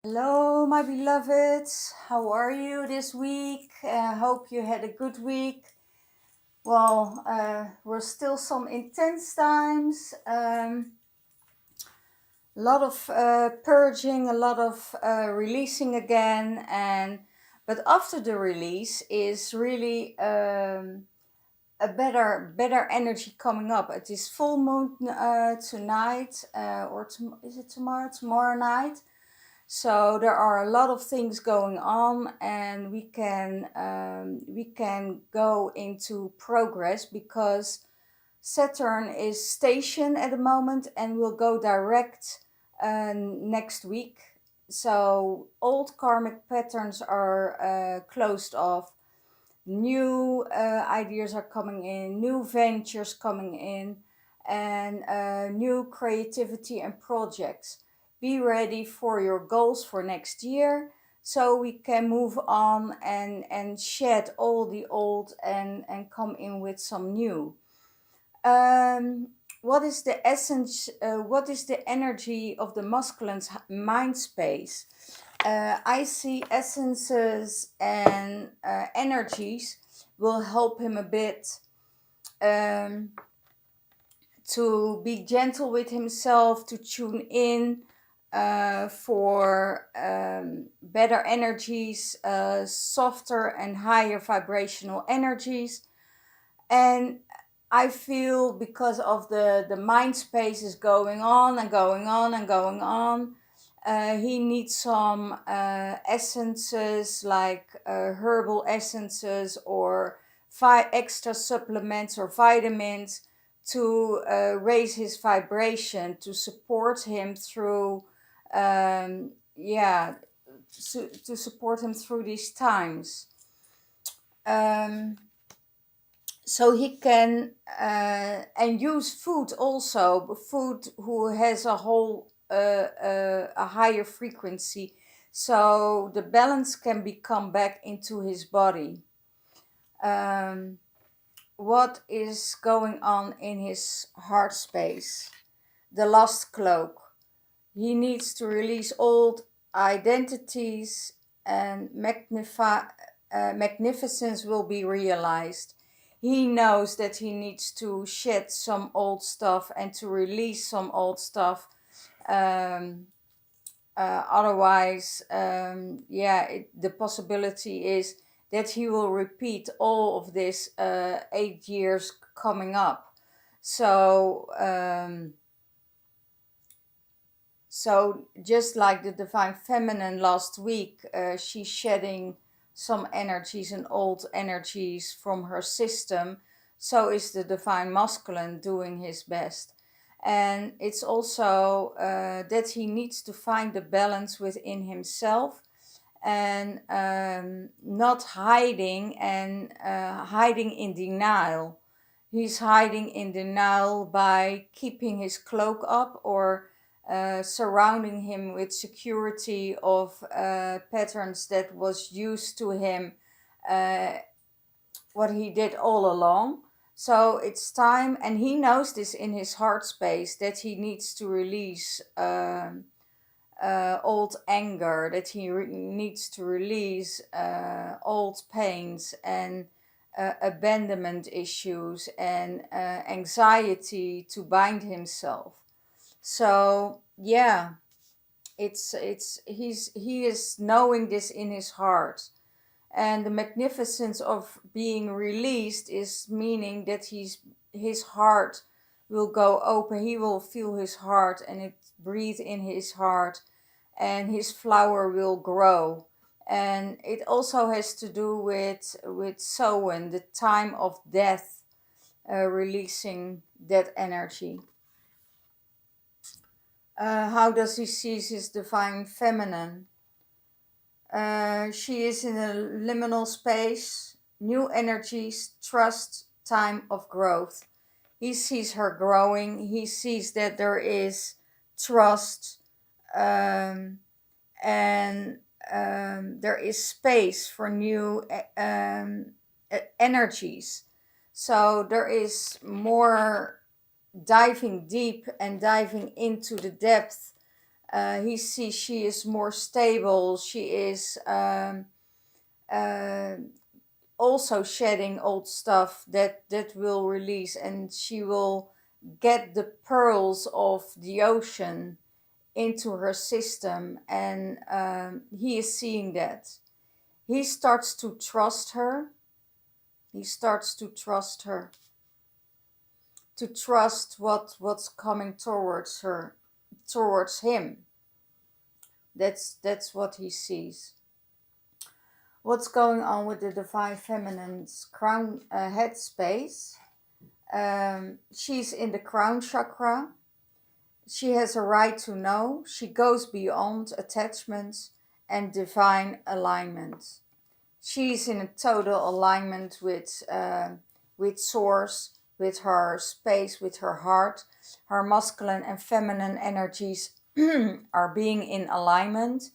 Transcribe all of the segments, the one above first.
Hello, my beloveds. How are you this week? Hope you had a good week. Well, we're still some intense times. A lot of purging, a lot of releasing again, but after the release is really a better energy coming up. It is full moon tonight, is it tomorrow? Tomorrow night. So there are a lot of things going on, and we can go into progress because Saturn is stationed at the moment and will go direct next week. So old karmic patterns are closed off. New ideas are coming in, new ventures coming in, and new creativity and projects. Be ready for your goals for next year so we can move on and shed all the old and come in with some new. Um, what is the essence? What is the energy of the masculine's mind space? I see essences and energies will help him a bit um, to be gentle with himself, to tune in for better energies, softer and higher vibrational energies. And I feel because of the mind space is going on and going on and going on, he needs some essences like herbal essences or extra supplements or vitamins to raise his vibration, to support him through, yeah, to support him through these times. So he can and use food also, food who has a higher frequency, so the balance can be come back into his body. um, what is going on in his heart space? The lost cloak. He needs to release old identities and magnificence will be realized. He knows that he needs to shed some old stuff and to release some old stuff. Otherwise, the possibility is that he will repeat all of this 8 years coming up. So just like the divine feminine last week, she's shedding some energies and old energies from her system. So is the divine masculine doing his best. And it's also that he needs to find the balance within himself and not hiding and hiding in denial. He's hiding in denial by keeping his cloak up or surrounding him with security of patterns that was used to him, uh, what he did all along. So it's time, and he knows this in his heart space, that he needs to release old anger, that he needs to release old pains and abandonment issues and anxiety to bind himself. So yeah, he is knowing this in his heart, and the magnificence of being released is meaning that his heart will go open. He will feel his heart and it breathe in his heart, and his flower will grow. And it also has to do with Samhain, the time of death, releasing that energy. How does he see his divine feminine? She is in a liminal space, new energies, trust, time of growth. He sees her growing. He sees that there is trust, um, and there is space for new energies. So there is more diving deep and diving into the depth He sees she is more stable. She is uh, also shedding old stuff that will release, and she will get the pearls of the ocean into her system. And he is seeing that. He starts to trust her. He starts to trust her, to trust what's coming towards her, towards him. That's what he sees. What's going on with the divine feminine's crown head space? She's in the crown chakra. She has a right to know. She goes beyond attachments and divine alignment. She's in a total alignment with source, with her space, with her heart. Her masculine and feminine energies are being in alignment,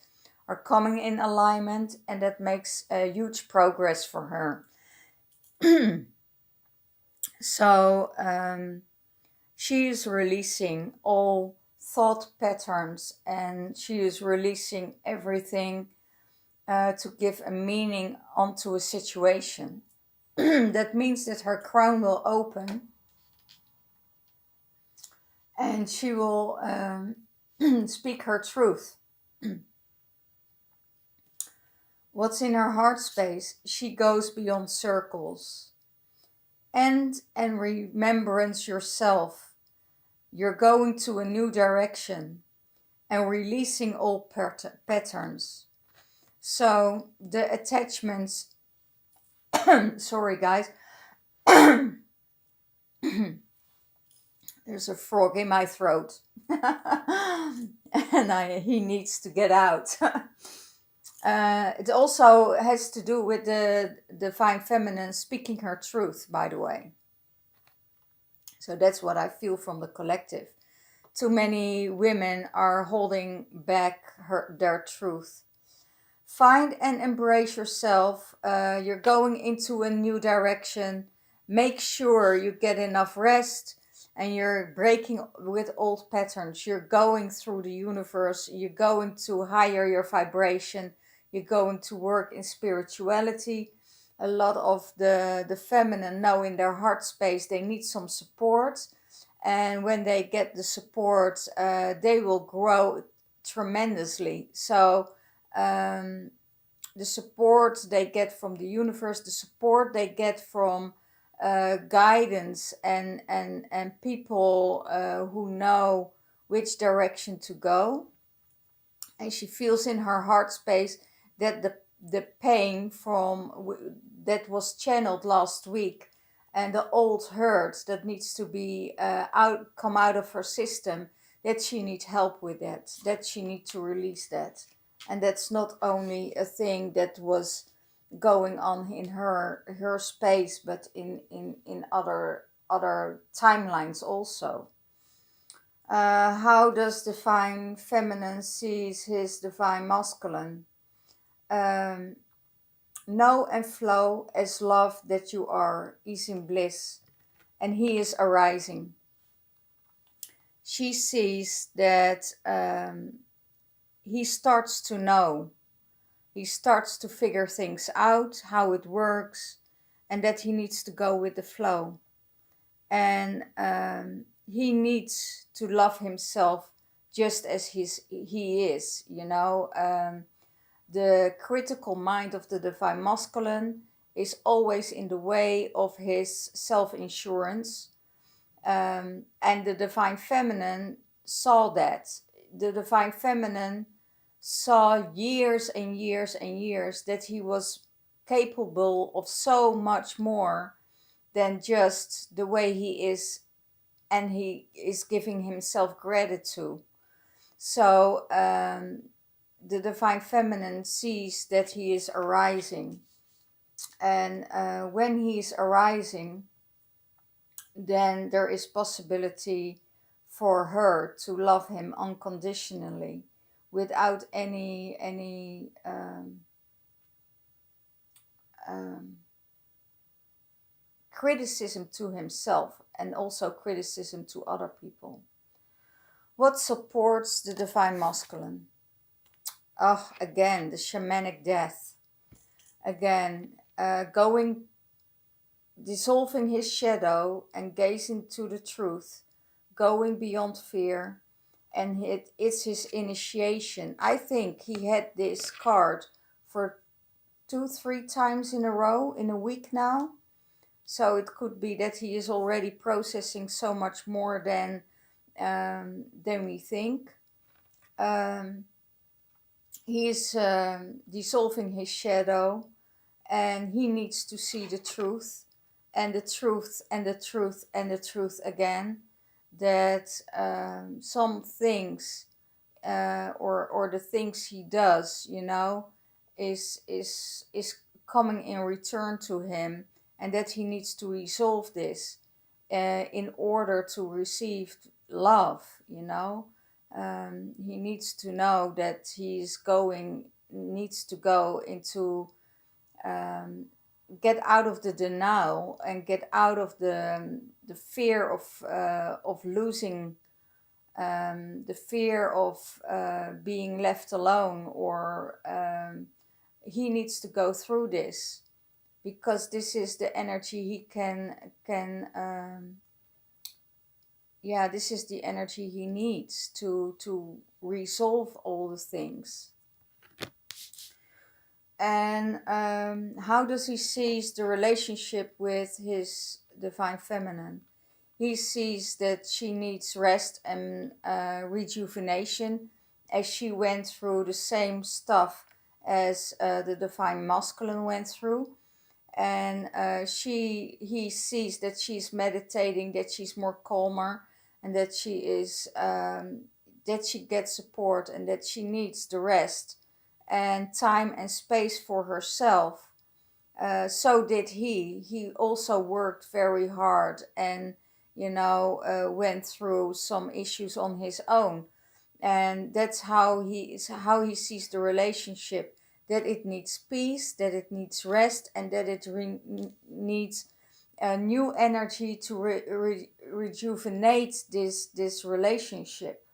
are coming in alignment, and that makes a huge progress for her. So she is releasing all thought patterns, and she is releasing everything to give a meaning onto a situation. That means that her crown will open, and she will speak her truth. What's in her heart space? She goes beyond circles. And remembrance yourself. You're going to a new direction and releasing old patterns. So the attachments, sorry guys, there's a frog in my throat and he needs to get out. It also has to do with the divine feminine speaking her truth, by the way. So that's what I feel from the collective. Too many women are holding back their truth. Find and embrace yourself. You're going into a new direction. Make sure you get enough rest, and you're breaking with old patterns. You're going through the universe. You're going to higher your vibration. You're going to work in spirituality. A lot of the feminine know in their heart space they need some support. And when they get the support, they will grow tremendously. So the support they get from the universe, the support they get from guidance and people who know which direction to go. And she feels in her heart space that the pain from that was channeled last week, and the old hurt that needs to be come out of her system, that she needs help with that she needs to release that. And that's not only a thing that was going on in her space, but in other timelines also. How does divine feminine sees his divine masculine? Know and flow as love that you are, is in bliss, and he is arising. She sees that he starts to know, he starts to figure things out, how it works, and that he needs to go with the flow. And he needs to love himself just as he is, you know. The critical mind of the divine masculine is always in the way of his self-insurance. And the divine feminine saw that. The divine feminine saw years and years and years that he was capable of so much more than just the way he is, and he is giving himself gratitude. So the divine feminine sees that he is arising, and when he is arising, then there is possibility for her to love him unconditionally, without any criticism to himself, and also criticism to other people. What supports the divine masculine? Oh, again, the shamanic death. Again, dissolving his shadow and gazing to the truth, going beyond fear, and it's his initiation. I think he had this card for 2-3 times in a row in a week now. So it could be that he is already processing so much more than we think. He is dissolving his shadow, and he needs to see the truth, and the truth, and the truth, and the truth again. That some things, or the things he does, is coming in return to him, and that he needs to resolve this in order to receive love. He needs to know that needs to go into, get out of the denial and get out of the fear of losing, the fear of being left alone, or he needs to go through this, because this is the energy he can this is the energy he needs to resolve all the things. And how does he sees the relationship with his divine feminine? He sees that she needs rest and rejuvenation, as she went through the same stuff as the divine masculine went through. And he sees that she's meditating, that she's more calmer, and that she is that she gets support, and that she needs the rest and time and space for herself. So did he. He also worked very hard, and went through some issues on his own. And that's how he sees the relationship, that it needs peace, that it needs rest, and that it needs a new energy to rejuvenate this relationship.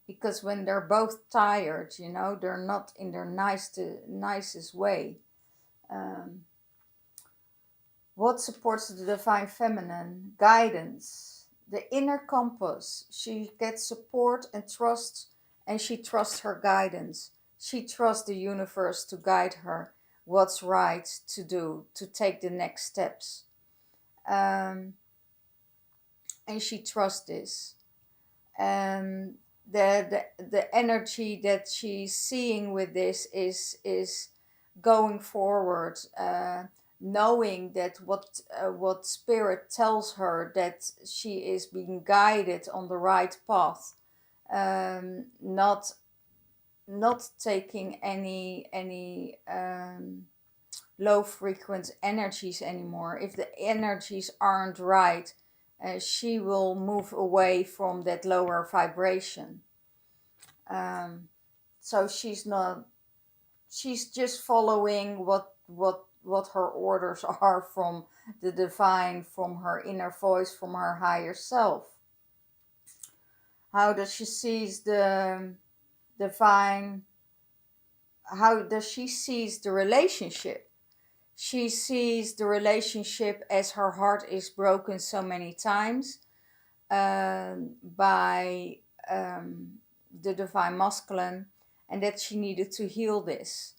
Because when they're both tired, they're not in their nicest way. What supports the divine feminine? Guidance, the inner compass. She gets support and trust, and she trusts her guidance. She trusts the universe to guide her what's right to do, to take the next steps. And she trusts this. The energy that she's seeing with this is going forward, knowing that what spirit tells her, that she is being guided on the right path, not taking any low frequent energies anymore. If the energies aren't right, she will move away from that lower vibration. So she's just following what her orders are from the divine, from her inner voice, from her higher self. How does she sees the divine? How does she sees the relationship? She sees the relationship as her heart is broken so many times by the divine masculine, and that she needed to heal this.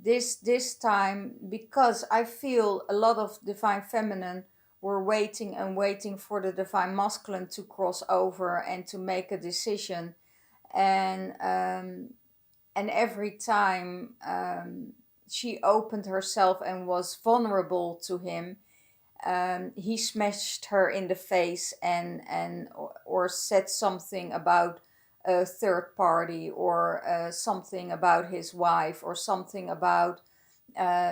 This time, because I feel a lot of divine feminine were waiting and waiting for the divine masculine to cross over and to make a decision, and every time she opened herself and was vulnerable to him, he smashed her in the face or said something about a third party, or something about his wife, or something about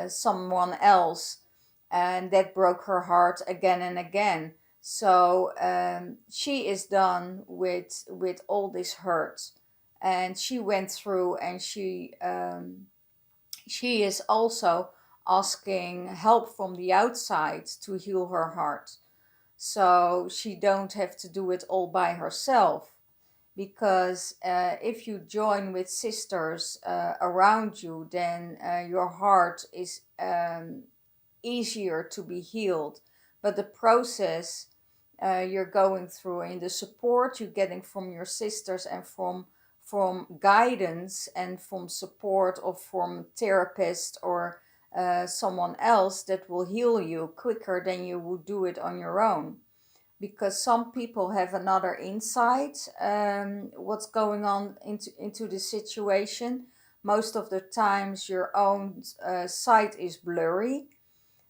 someone else, and that broke her heart again and again. So she is done with all this hurt, and she went through, and she is also asking help from the outside to heal her heart. so she don't have to do it all by herself. Because if you join with sisters around you, then your heart is easier to be healed. But the process you're going through and the support you're getting from your sisters and from guidance and from support or from therapist or someone else, that will heal you quicker than you would do it on your own. Because some people have another insight what's going on into the situation. Most of the times your own sight is blurry,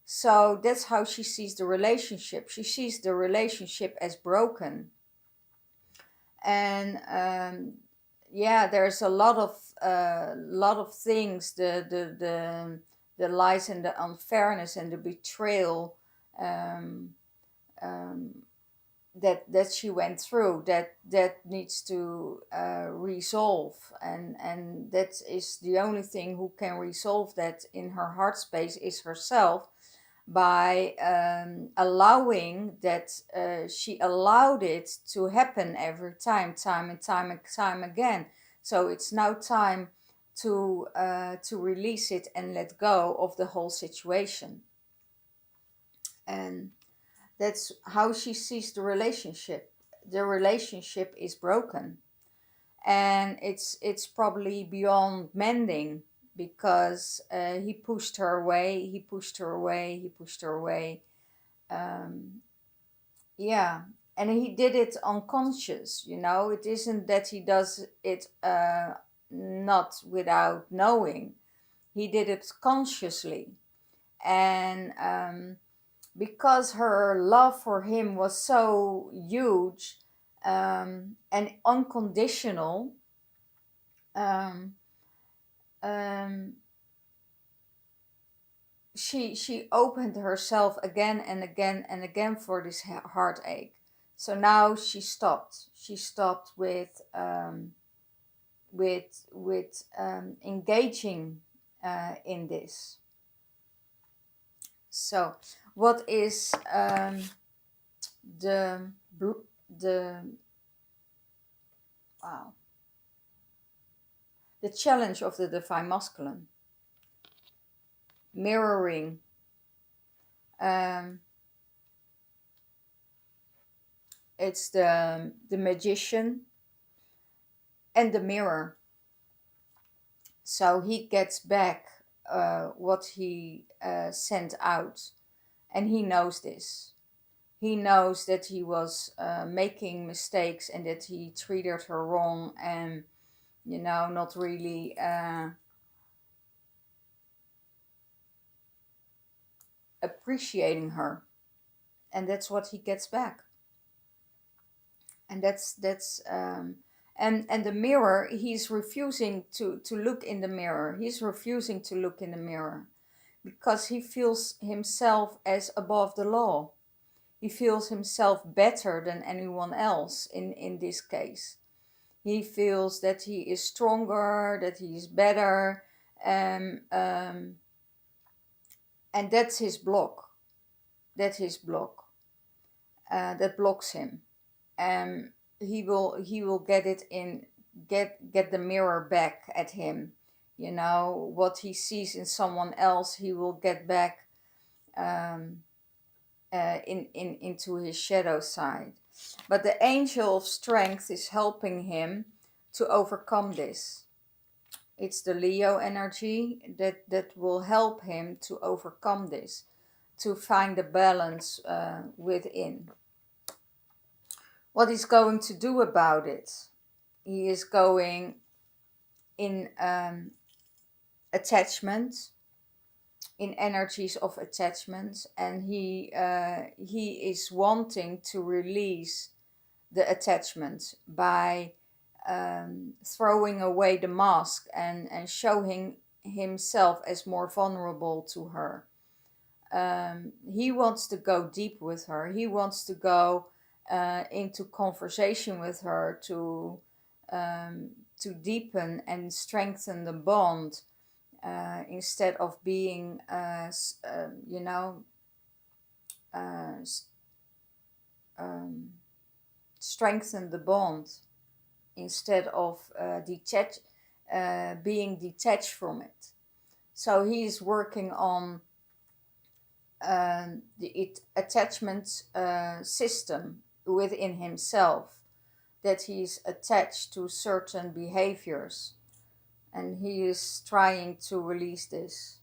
so that's how she sees the relationship. She sees the relationship as broken. And yeah, there's a lot of things, the lies and the unfairness and the betrayal um, um, that she went through, that needs to resolve. And that is the only thing who can resolve that in her heart space is herself, by allowing that. She allowed it to happen every time and time again. So it's now time to release it and let go of the whole situation. And that's how she sees the relationship. The relationship is broken, and it's probably beyond mending, because he pushed her away, he pushed her away, he pushed her away. Um, yeah, and he did it unconscious. It isn't that he does it not without knowing. He did it consciously, and because her love for him was so huge and unconditional, um, um, she opened herself again and again and again for this heartache. So now she stopped. She stopped with engaging in this. So, what is the the wow, the challenge of the divine masculine? Mirroring. Um, it's the magician and the mirror. So he gets back what he sent out, and he knows this. He knows that he was making mistakes and that he treated her wrong, and not really appreciating her. And that's what he gets back. And and the mirror, he's refusing to look in the mirror. He's refusing to look in the mirror because he feels himself as above the law. He feels himself better than anyone else in this case. He feels that he is stronger, that he is better, um, um, and that's his block. That's his block. That blocks him. He will get it in, get the mirror back at him. What he sees in someone else, he will get back um, into his shadow side. But the angel of strength is helping him to overcome this. It's the Leo energy that will help him to overcome this, to find the balance within. What he's going to do about it? He is going in attachment, in energies of attachment, and he is wanting to release the attachment by throwing away the mask and showing himself as more vulnerable to her. He wants to go deep with her. He wants to go into conversation with her to deepen and strengthen the bond, instead of being, uh, strengthen the bond instead of being detached from it. So he is working on the attachment system within himself, that he's attached to certain behaviors, and he is trying to release this.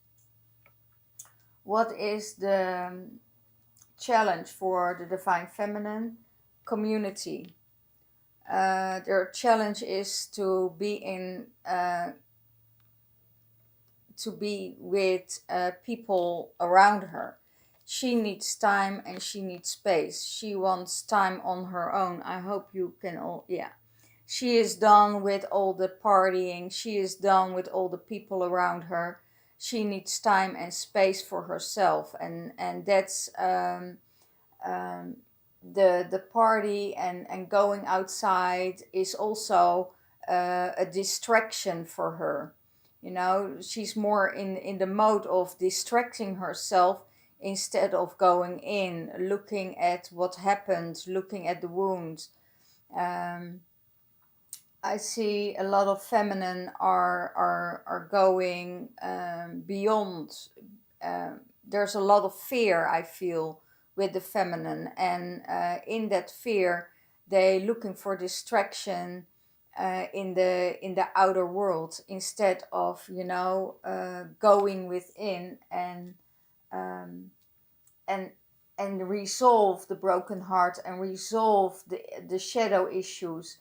What is the challenge for the Divine Feminine? Community. Their challenge is to be with people around her. She needs time and she needs space. She wants time on her own. I hope you can all, yeah. She is done with all the partying. She is done with all the people around her. She needs time and space for herself. And that's the party and going outside is also a distraction for her. You know, she's more in the mode of distracting herself instead of going in, looking at what happened, looking at the wounds. I see a lot of feminine are going beyond. There's a lot of fear, I feel, with the feminine, and in that fear, they looking for distraction in the outer world instead of going within um, and and resolve the broken heart and resolve the shadow issues.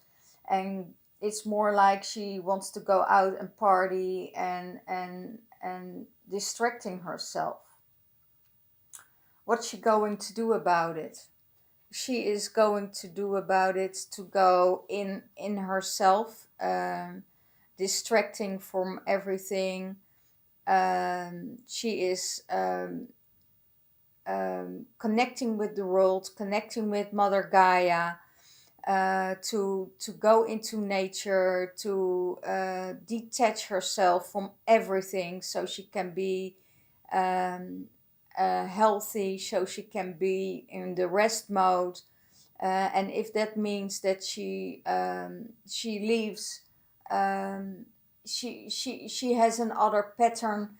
And it's more like she wants to go out and party and distracting herself. What's she going to do about it? She is going to do about it to go in herself, distracting from everything. She is connecting with the world, connecting with Mother Gaia, to go into nature, to detach herself from everything, so she can be healthy, so she can be in the rest mode. And if that means that she leaves, she has another pattern,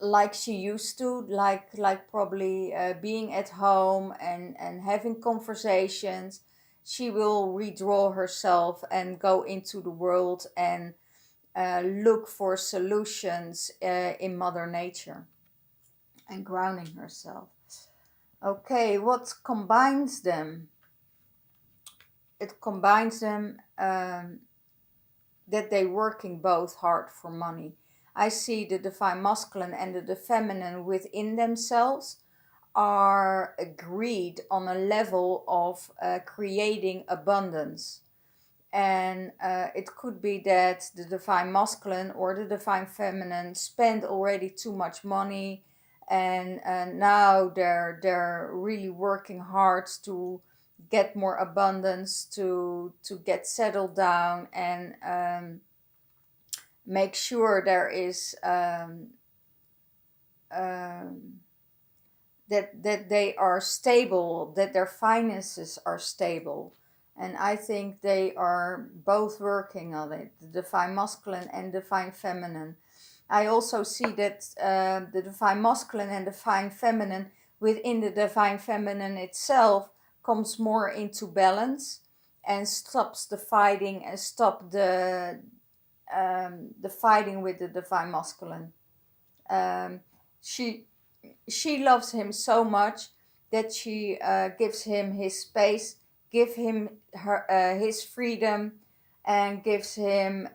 like she used to, like probably being at home and having conversations. She will withdraw herself and go into the world and look for solutions in Mother Nature and grounding herself. Okay, what combines them? It combines them that they're working both hard for money. I see the Divine Masculine and the Feminine within themselves are agreed on a level of creating abundance. And it could be that the Divine Masculine or the Divine Feminine spend already too much money, and now they're really working hard to get more abundance, to get settled down, and make sure there is that they are stable, that their finances are stable. And I think they are both working on it, the Divine Masculine and Divine Feminine. I also see that the Divine Masculine and Divine Feminine within the Divine Feminine itself comes more into balance and stops the fighting and stop the fighting with the Divine Masculine. She loves him so much that she gives him his space, give him his freedom, and gives him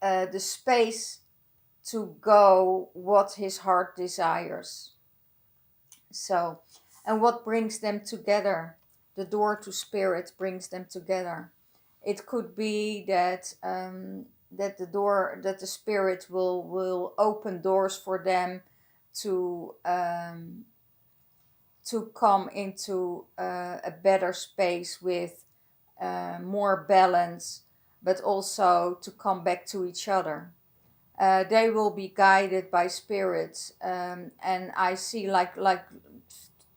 the space to go what his heart desires. So, and what brings them together? The door to spirit brings them together. It could be that that the spirit will open doors for them to come into a better space with more balance, but also to come back to each other. They will be guided by spirits, and I see like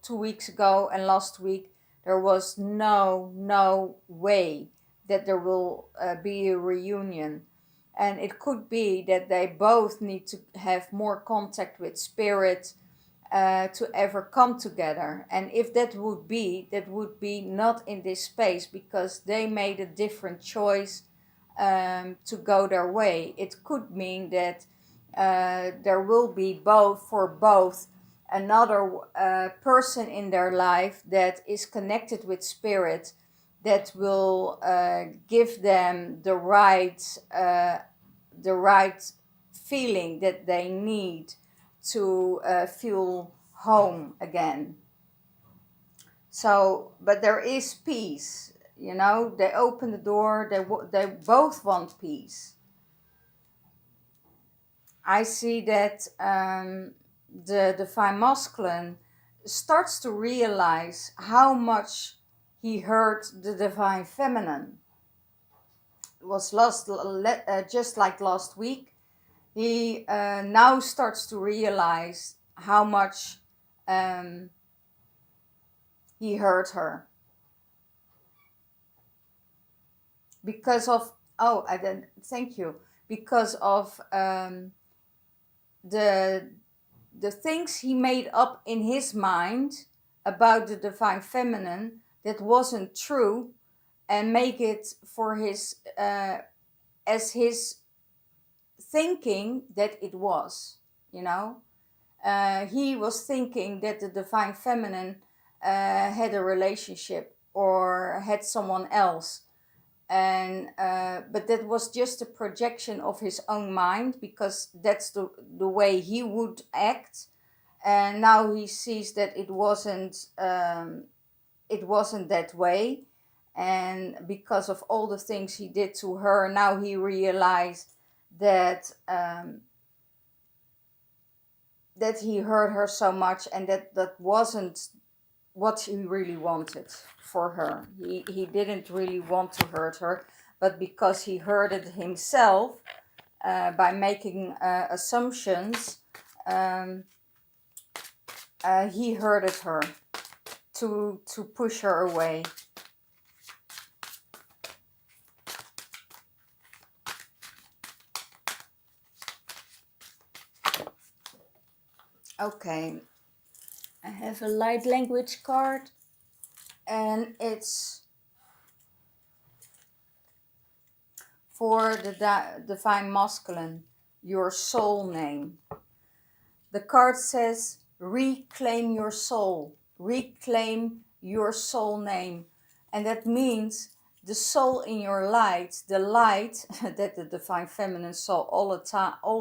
2 weeks ago and last week there was no way that there will be a reunion, and it could be that they both need to have more contact with spirit to ever come together. And if that would be not in this space, because they made a different choice to go their way. It could mean that there will be both another person in their life that is connected with spirit, that will give them the right feeling that they need to feel home again. So, but there is peace. You know, they open the door. They both want peace. I see that the divine masculine starts to realize how much he hurt the divine feminine. It was just like last week. He now starts to realize how much he hurt her because of thank you, because of the things he made up in his mind about the divine feminine that wasn't true, and make it for his as his thinking that it was. You know, he was thinking that the divine feminine had a relationship or had someone else, and but that was just a projection of his own mind, because that's the way he would act. And now he sees that it wasn't that way, and because of all the things he did to her, now he realized that that he hurt her so much, and that wasn't what he really wanted for her. He didn't really want to hurt her, but because he hurted himself by making assumptions, he hurted her to push her away. Okay, I have a light language card, and it's for the divine masculine, your soul name. The card says, reclaim your soul, reclaim your soul name. And that means the soul in your light, the light that the divine feminine saw all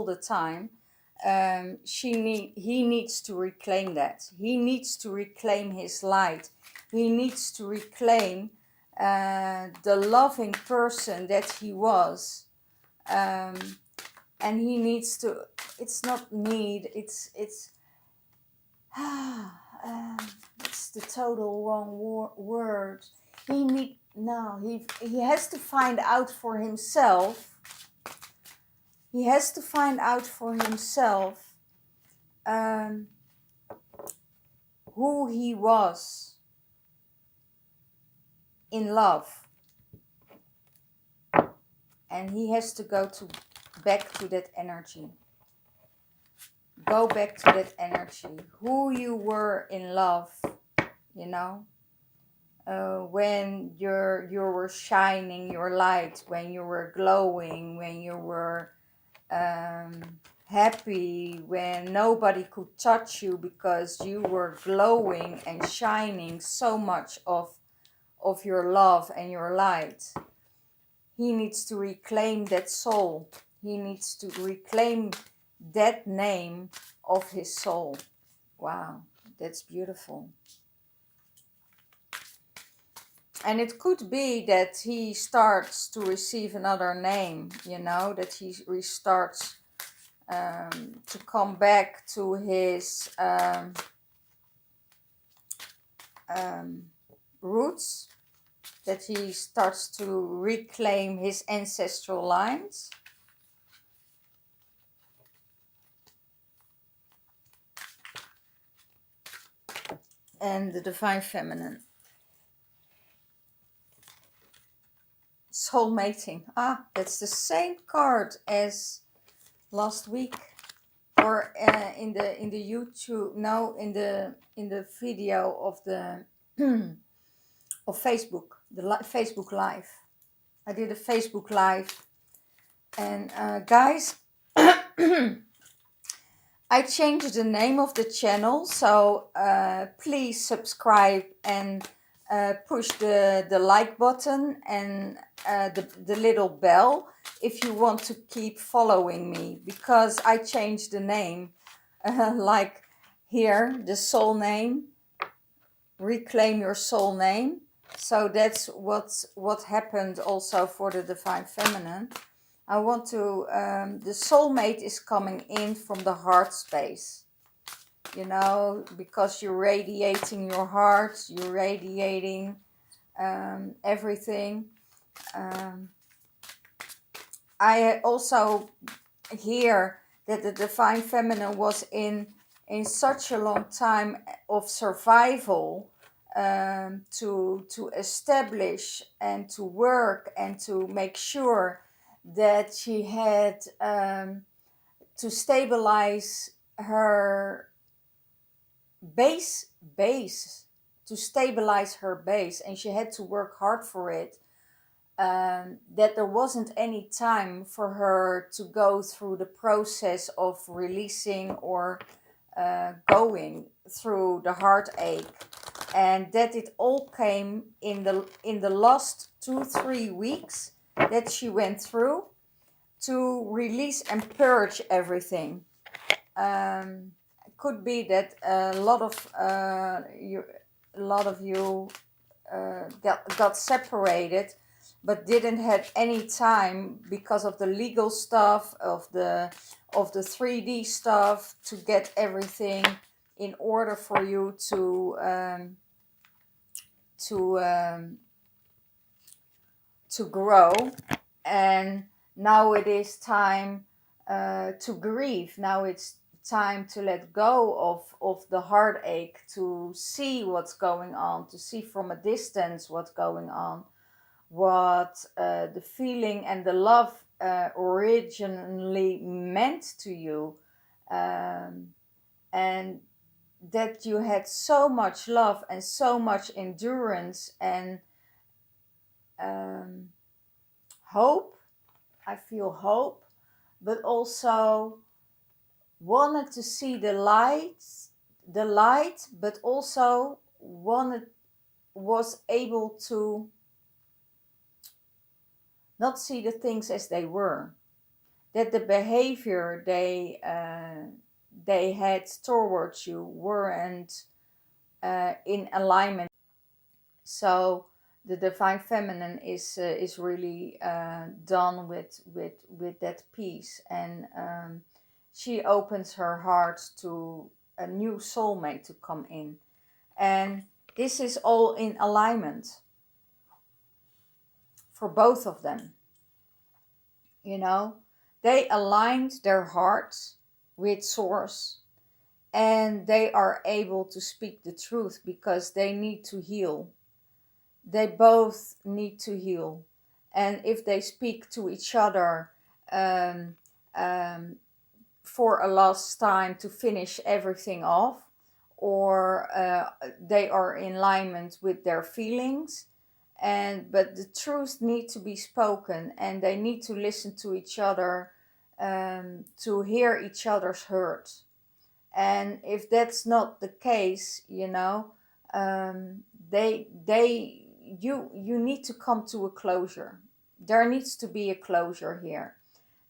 the time. He needs to reclaim that. He needs to reclaim his light. He needs to reclaim the loving person that he was, and he needs to. It's not need. It's it's the total wrong word. He has to find out for himself. He has to find out for himself who he was in love. And he has to go back to that energy. Go back to that energy. Who you were in love, you know. When you were shining your light, when you were glowing, when you were happy, when nobody could touch you because you were glowing and shining so much of your love and your light. He needs to reclaim that soul. He needs to reclaim that name of his soul. Wow, that's beautiful. And it could be that he starts to receive another name, you know, that he restarts to come back to his roots, that he starts to reclaim his ancestral lines. and the Divine Feminine. Soulmating. Ah, that's the same card as last week, or in the YouTube. No, in the video of the of Facebook, the Facebook Live. I did a Facebook Live, and guys, I changed the name of the channel, so please subscribe and push the like button and the little bell if you want to keep following me, because I changed the name. Like here, the soul name, reclaim your soul name. So that's what happened also for the Divine Feminine. I want to, the soulmate is coming in from the heart space, you know, because you're radiating your heart, you're radiating everything. I also hear that the Divine Feminine was in such a long time of survival, to establish and to work and to make sure that she had to stabilize her base, to stabilize her base, and she had to work hard for it. That there wasn't any time for her to go through the process of releasing or going through the heartache, and that it all came in the last 2-3 weeks that she went through to release and purge everything. It could be that a lot of you got separated, but didn't have any time because of the legal stuff, of the 3D stuff, to get everything in order for you to grow. And now it is time to grieve. Now it's time to let go of the heartache, to see what's going on, to see from a distance what's going on, what the feeling and the love originally meant to you, and that you had so much love and so much endurance and hope. I feel hope, but also wanted to see the light, but also was able to not see the things as they were, that the behavior they had towards you weren't in alignment. So the Divine Feminine is really done with that piece, and she opens her heart to a new soulmate to come in, and this is all in alignment for both of them. You know, they aligned their hearts with Source, and they are able to speak the truth because they need to heal. They both need to heal, and if they speak to each other for a last time to finish everything off, or they are in alignment with their feelings, but the truth needs to be spoken, and they need to listen to each other, to hear each other's hurt. And if that's not the case, you know, you need to come to a closure. There needs to be a closure here,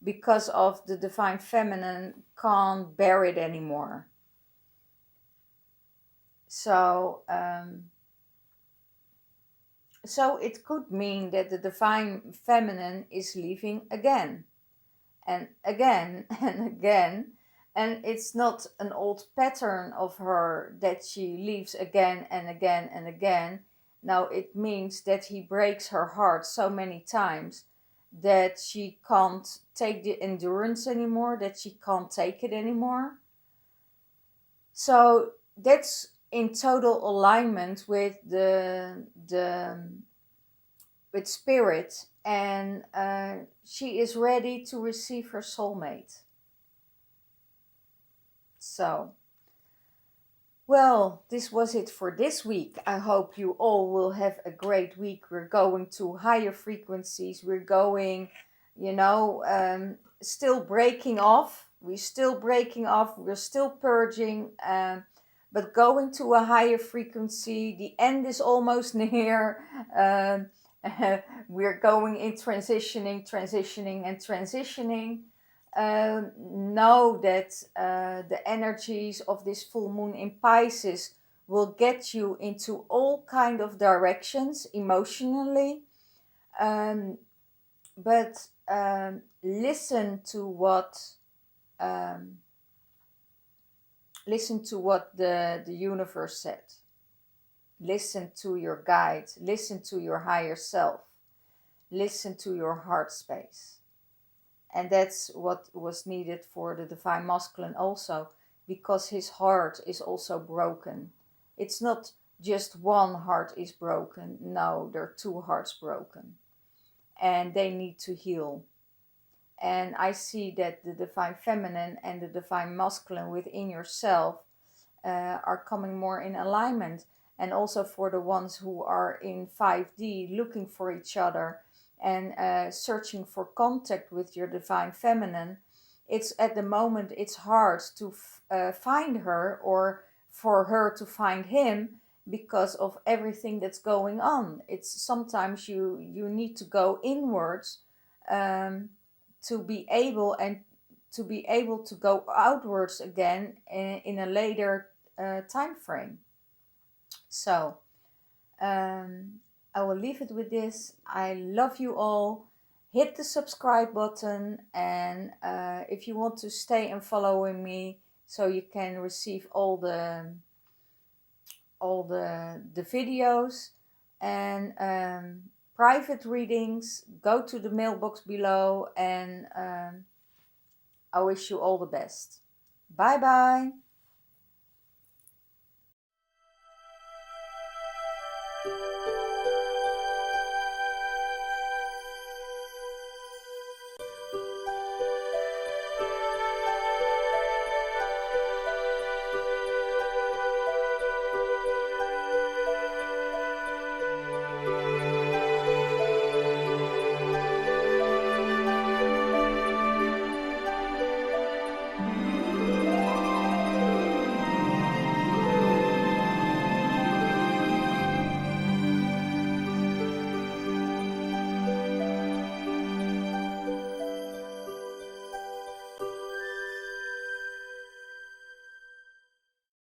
because of the Divine Feminine can't bear it anymore. So so it could mean that the Divine Feminine is leaving again and again and again, and it's not an old pattern of her that she leaves again and again and again. Now it means that he breaks her heart so many times that she can't take the endurance anymore, that she can't take it anymore. So that's in total alignment with with spirit, and she is ready to receive her soulmate. So, well, this was it for this week. I hope you all will have a great week. We're going to higher frequencies. We're going, still breaking off. We're still breaking off. We're still purging, but going to a higher frequency. The end is almost near. We're going in transitioning, and transitioning. Know that the energies of this full moon in Pisces will get you into all kind of directions emotionally, but listen to what the universe said. Listen to your guide, listen to your higher self, listen to your heart space. And that's what was needed for the divine masculine also, because his heart is also broken. It's not just one heart is broken. No, there are two hearts broken. And they need to heal. And I see that the divine feminine and the divine masculine within yourself are coming more in alignment. And also for the ones who are in 5D looking for each other and searching for contact with your divine feminine, it's at the moment it's hard to find her, or for her to find him, because of everything that's going on. It's sometimes you need to go inwards to be able to go outwards again in a later time frame. So I will leave it with this. I love you all. Hit the subscribe button, and if you want to stay and following me, so you can receive all the videos and private readings, go to the mailbox below, and I wish you all the best. Bye bye.